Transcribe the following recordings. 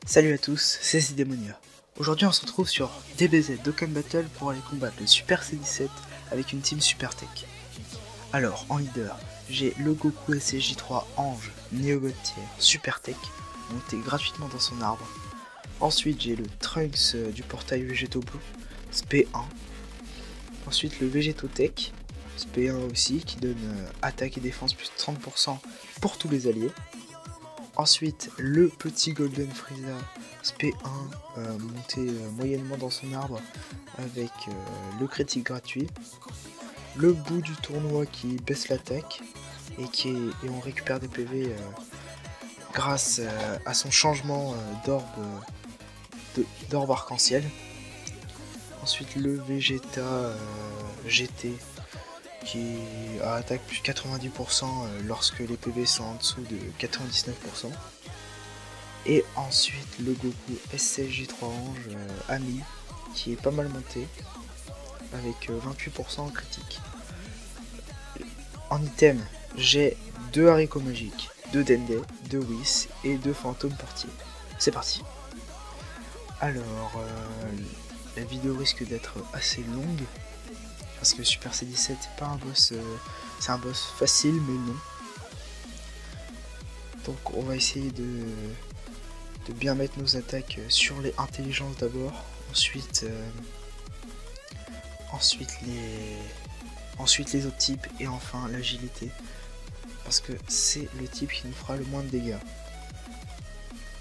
Salut à tous, c'est Zdemonia. Aujourd'hui on se retrouve sur DBZ Dokkan Battle pour aller combattre le Super C17 avec une team Super Tech. Alors en leader, j'ai le Goku SSJ3 Ange Néo-God Tier Super Tech monté gratuitement dans son arbre. Ensuite j'ai le Trunks du portail Végéto Blue, SP1. Ensuite le Végéto Tech, SP1 aussi, qui donne attaque et défense plus 30% pour tous les alliés. Ensuite, le petit Golden Frieza SP1 monté moyennement dans son arbre avec le critique gratuit. Le bout du tournoi qui baisse l'attaque et on récupère des PV grâce à son changement d'orbe arc-en-ciel. Ensuite, le Vegeta GT qui a attaque plus 90% lorsque les PV sont en dessous de 99%. Et ensuite le Goku SSJ3 Ange Ami qui est pas mal monté avec 28% en critique. En item, j'ai 2 haricots magiques, 2 Dende, 2 Whis et 2 fantômes portiers. C'est parti. Alors, la vidéo risque d'être assez longue parce que Super C17 c'est pas un boss, c'est un boss facile mais non. Donc on va essayer de bien mettre nos attaques sur les intelligences d'abord, ensuite les autres types et enfin l'agilité, parce que c'est le type qui nous fera le moins de dégâts.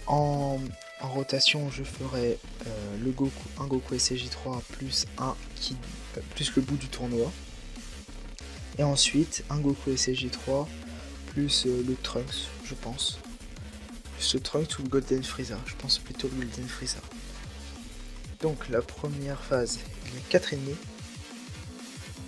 En rotation, je ferai un Goku SSJ3 plus plus le bout du tournoi, et ensuite un Goku SSJ3 plus le Trunks, je pense. Plus le Trunks ou le Golden Frieza, je pense plutôt le Golden Frieza. Donc la première phase, il y a 4 ennemis.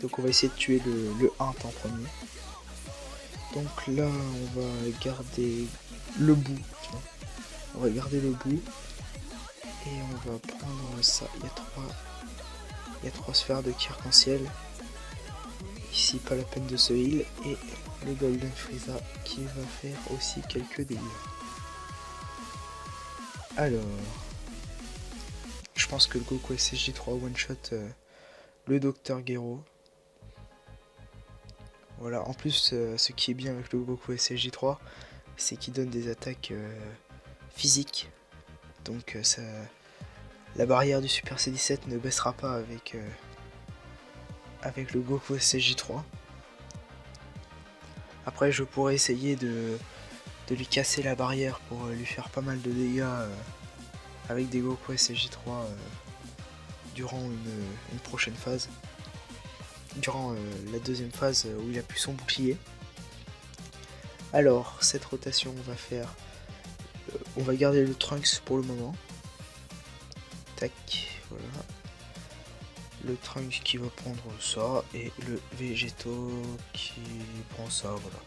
Donc on va essayer de tuer le 1 en premier. Donc là on va garder le bout. On va garder le bout. Et on va prendre ça. Il y a 3 sphères de ki arc-en-ciel. Ici pas la peine de se heal. Et le Golden Frieza qui va faire aussi quelques dégâts. Alors, je pense que le Goku SSJ3 one shot le Dr Gero. Voilà, en plus ce qui est bien avec le Goku SSJ3, c'est qu'il donne des attaques physiques. Donc la barrière du Super C17 ne baissera pas avec le Goku SSJ3. Après je pourrais essayer de lui casser la barrière pour lui faire pas mal de dégâts avec des Goku SSJ3 durant une prochaine phase. Durant la deuxième phase où il a plus son bouclier. Alors cette rotation on va faire, on va garder le Trunks pour le moment. Tac, voilà. Le Trunks qui va prendre ça et le Végéto qui prend ça, voilà.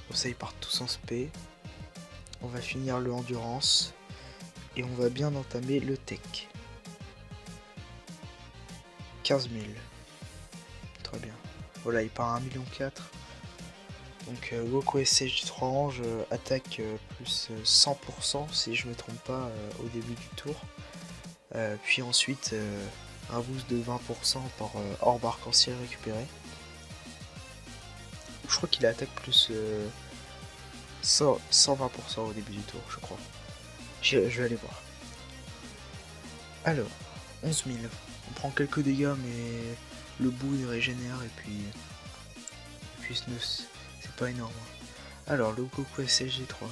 Comme ça ils partent tous en spé. On va finir le endurance et on va bien entamer le tech. 15 000. Très bien. Voilà, il part à 1,4 million. Donc Goku SSJ3 Ange attaque plus 100% si je me trompe pas au début du tour. Puis ensuite un boost de 20% par orbe arc-en-ciel récupéré. Je crois qu'il attaque plus 120% au début du tour, je crois. Je vais aller voir. Alors, 11 000. On prend quelques dégâts mais le bout il régénère et puis c'est pas énorme. Alors le Goku SSJ3,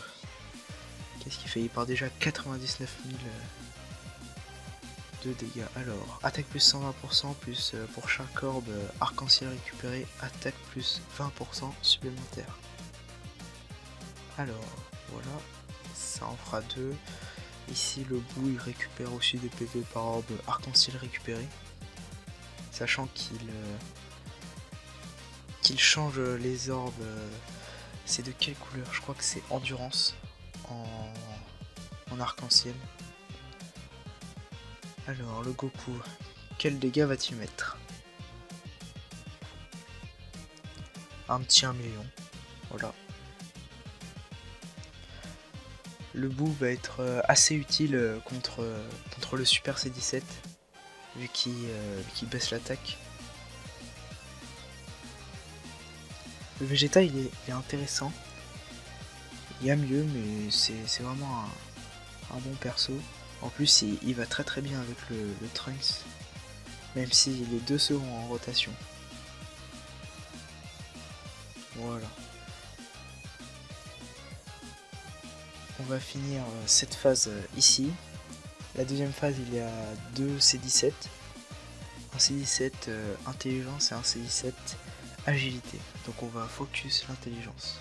qu'est-ce qu'il fait? Il part déjà 99 000 de dégâts. Alors attaque plus 120% plus pour chaque orbe arc-en-ciel récupéré, attaque plus 20% supplémentaire. Alors voilà, ça en fera 2. Ici le bout il récupère aussi des PV par orbe arc-en-ciel récupéré, sachant qu'il change les orbes. C'est de quelle couleur? Je crois que c'est endurance en arc-en-ciel. Alors le Goku, quel dégâts va-t-il mettre? Un petit 1 million. Voilà. Le bout va être assez utile contre le Super C17 vu qu'il baisse l'attaque. Le Vegeta il est intéressant. Il y a mieux mais c'est vraiment un bon perso. En plus il va très bien avec le Trunks. Même si les deux seront en rotation. Voilà. On va finir cette phase ici. La deuxième phase, il y a deux C17. Un C17 intelligence et un C17 agilité. Donc on va focus l'intelligence.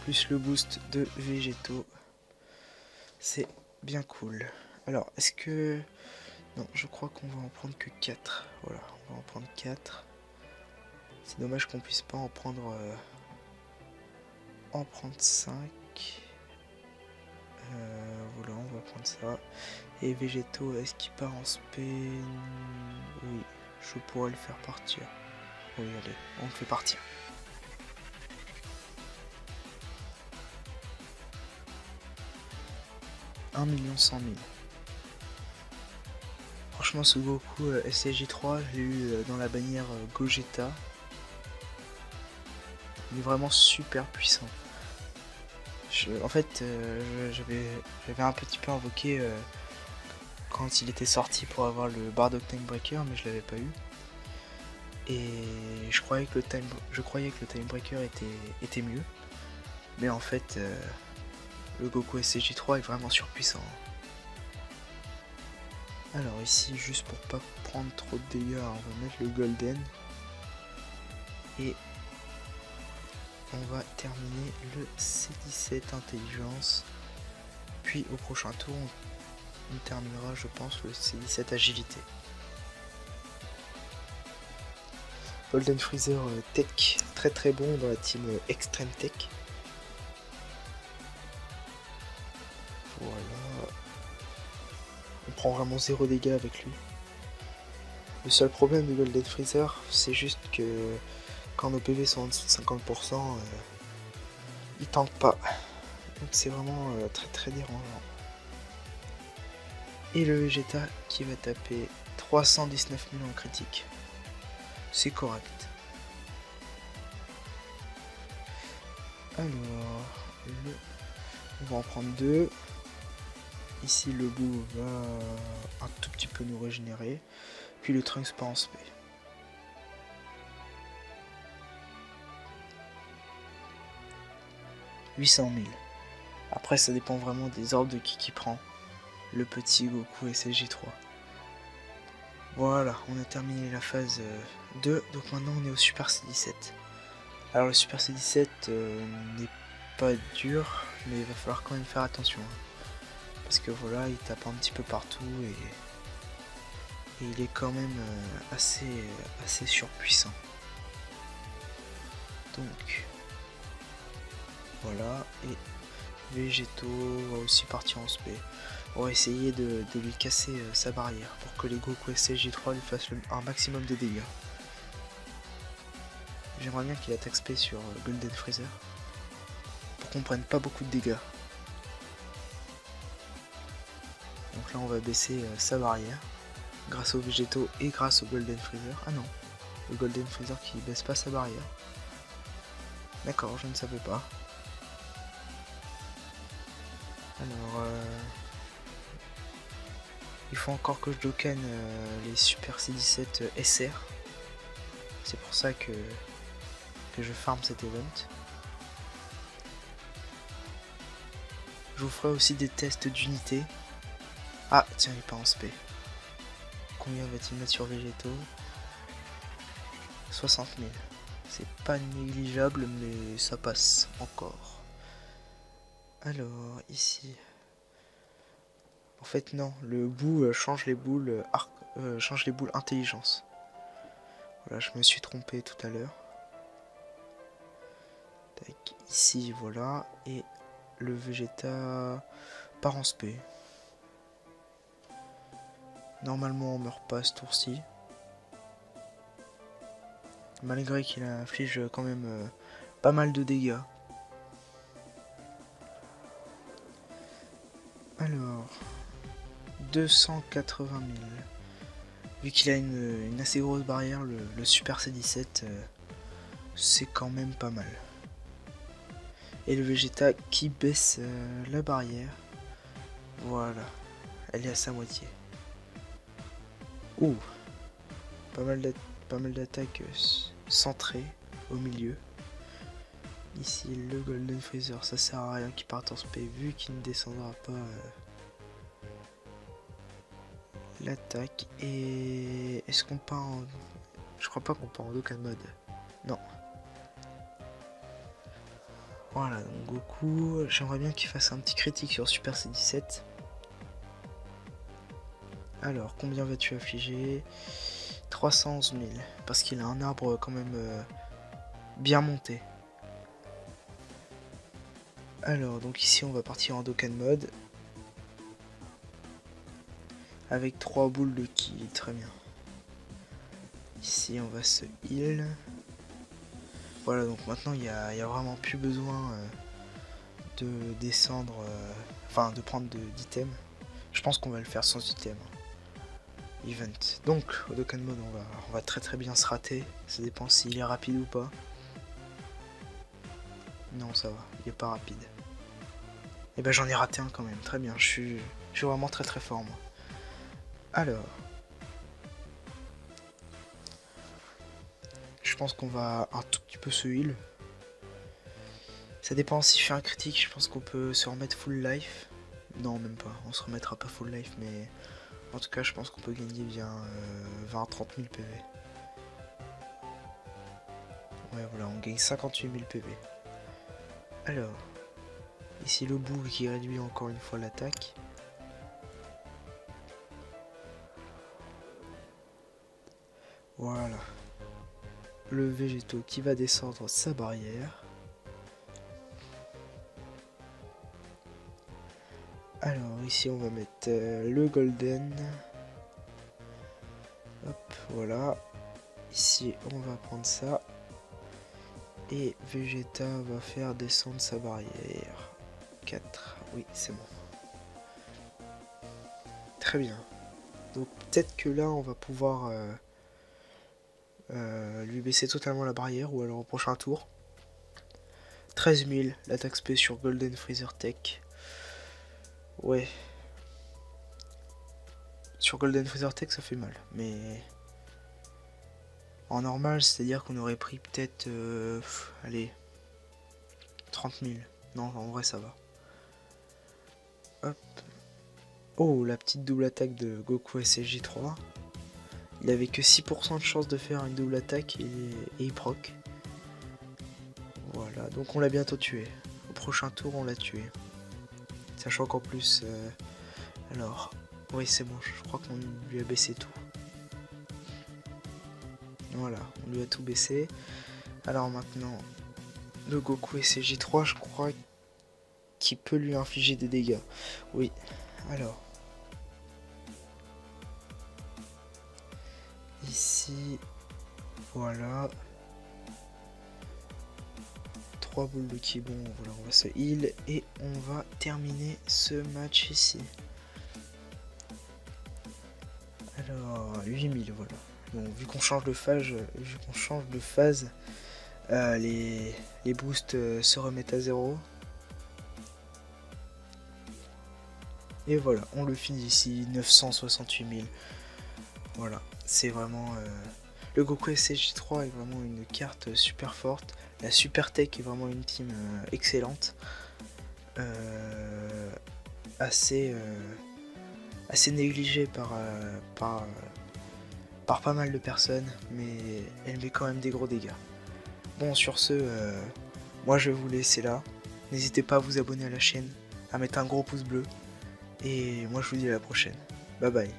Plus le boost de végétaux. C'est bien cool. Alors, est-ce que... Non, je crois qu'on va en prendre que 4. Voilà, on va en prendre 4. C'est dommage qu'on puisse pas en prendre 5. Voilà, on va prendre ça. Et végétaux, est-ce qu'il part en spé? Oui, je pourrais le faire partir. Oui, allez, on le fait partir. $1 100 000. Franchement, ce Goku SSJ3, je l'ai eu dans la bannière Gogeta. Il est vraiment super puissant. En fait, j'avais un petit peu invoqué quand il était sorti pour avoir le Bardock Time Breaker, mais je l'avais pas eu. Et je croyais que le Time Breaker était mieux. Mais en fait, le Goku SSJ3 est vraiment surpuissant. Alors ici, juste pour pas prendre trop de dégâts, on va mettre le Golden. Et on va terminer le C17 Intelligence. Puis au prochain tour, on terminera, je pense, le C17 Agilité. Golden Freezer Tech, très bon dans la team Extreme Tech. Voilà. On prend vraiment 0 dégâts avec lui. Le seul problème du Golden Freezer, c'est juste que quand nos PV sont en dessous de 50%, il tank pas. Donc c'est vraiment très dérangeant. Et le Vegeta qui va taper 319 000 en critique. C'est correct. Alors, on va en prendre 2. Ici le bout va un tout petit peu nous régénérer. Puis le Trunks part en spé. « 800 000. Après ça dépend vraiment des ordres de qui prend. Le petit Goku SSJ3. Voilà, on a terminé la phase 2. Donc maintenant on est au Super C17. Alors le Super C17 n'est pas dur, mais il va falloir quand même faire attention. Parce que voilà, il tape un petit peu partout et il est quand même assez surpuissant. Donc voilà, et végétaux va aussi partir en spé. On va essayer de lui casser sa barrière pour que les Goku SSJ3 lui fassent un maximum de dégâts. J'aimerais bien qu'il attaque spé sur Golden Freezer pour qu'on prenne pas beaucoup de dégâts. Donc là on va baisser sa barrière grâce aux végétaux et grâce au Golden Freezer. Ah non, le Golden Freezer qui baisse pas sa barrière. D'accord, je ne savais pas. Alors il faut encore que je Dokkan les Super C17 SR. C'est pour ça que je farm cet event. Je vous ferai aussi des tests d'unité. Ah tiens, il est pas en spé. Combien va-t-il mettre sur végétaux? 60 000. C'est pas négligeable mais ça passe encore. Alors ici. En fait non, le bout change les boules intelligence. Voilà, je me suis trompé tout à l'heure. Ici voilà, et le Vegeta part en spé. Normalement on meurt pas ce tour-ci. malgré qu'il inflige quand même pas mal de dégâts. Alors, 280 000. Vu qu'il a une assez grosse barrière, le Super C17, c'est quand même pas mal. Et le Vegeta qui baisse la barrière. Voilà, elle est à sa moitié. Ouh, pas mal d'attaques centrées au milieu. Ici le Golden Freezer, ça sert à rien qu'il parte en SP vu qu'il ne descendra pas l'attaque. Et est-ce qu'on part en... Je crois pas qu'on part en Dokkan mode. Non. Voilà, donc Goku, j'aimerais bien qu'il fasse un petit critique sur Super C17. Alors, combien vas-tu affliger? 311 000, parce qu'il a un arbre quand même bien monté. Alors, donc ici on va partir en Dokkan mode. Avec 3 boules de ki, très bien. Ici on va se heal. Voilà, donc maintenant il n'y a vraiment plus besoin de descendre, enfin de prendre d'items. Je pense qu'on va le faire sans item. Event. Donc au Dokkan mode on va très bien se rater. Ça dépend s'il est rapide ou pas. Non, ça va, il est pas rapide. Et ben j'en ai raté un quand même, très bien, je suis vraiment très fort moi. Alors, je pense qu'on va un tout petit peu se heal. Ça dépend si je fais un critique, je pense qu'on peut se remettre full life. Non, même pas, on se remettra pas full life, mais en tout cas je pense qu'on peut gagner bien 20-30 000 PV. Ouais voilà, on gagne 58 000 PV. Alors, ici le boule qui réduit encore une fois l'attaque. Voilà. Le végétaux qui va descendre sa barrière. Alors ici on va mettre le golden. Hop, voilà. Ici on va prendre ça. Et Vegeta va faire descendre sa barrière. 4, oui c'est bon. Très bien. Donc peut-être que là on va pouvoir lui baisser totalement la barrière ou alors au prochain tour. 13 000 l'attaque spé sur Golden Freezer Tech. Ouais. Sur Golden Freezer Tech ça fait mal, mais en normal c'est à dire qu'on aurait pris peut-être allez 30 000. Non en vrai ça va. Hop. Oh la petite double attaque de Goku SSJ3. Il avait que 6% de chance de faire une double attaque et il proc. Voilà, donc on l'a bientôt tué. Au prochain tour on l'a tué. Sachant qu'en plus... alors, oui c'est bon, je crois qu'on lui a baissé tout. Voilà, on lui a tout baissé. Alors maintenant, le Goku SSJ3, je crois qu'il peut lui infliger des dégâts. Oui, alors... Ici, voilà. 3 boules de ki, bon, voilà, on va se heal et on va terminer ce match ici. Alors, 8000, voilà. Donc, vu qu'on change de phase, les boosts se remettent à 0. Et voilà, on le finit ici, 968 000. Voilà, c'est vraiment... le Goku SSJ3 est vraiment une carte super forte. La Super Tech est vraiment une team excellente. Assez négligée par pas mal de personnes, mais elle met quand même des gros dégâts. Bon, sur ce, moi je vais vous laisser là. N'hésitez pas à vous abonner à la chaîne, à mettre un gros pouce bleu. Et moi je vous dis à la prochaine. Bye bye.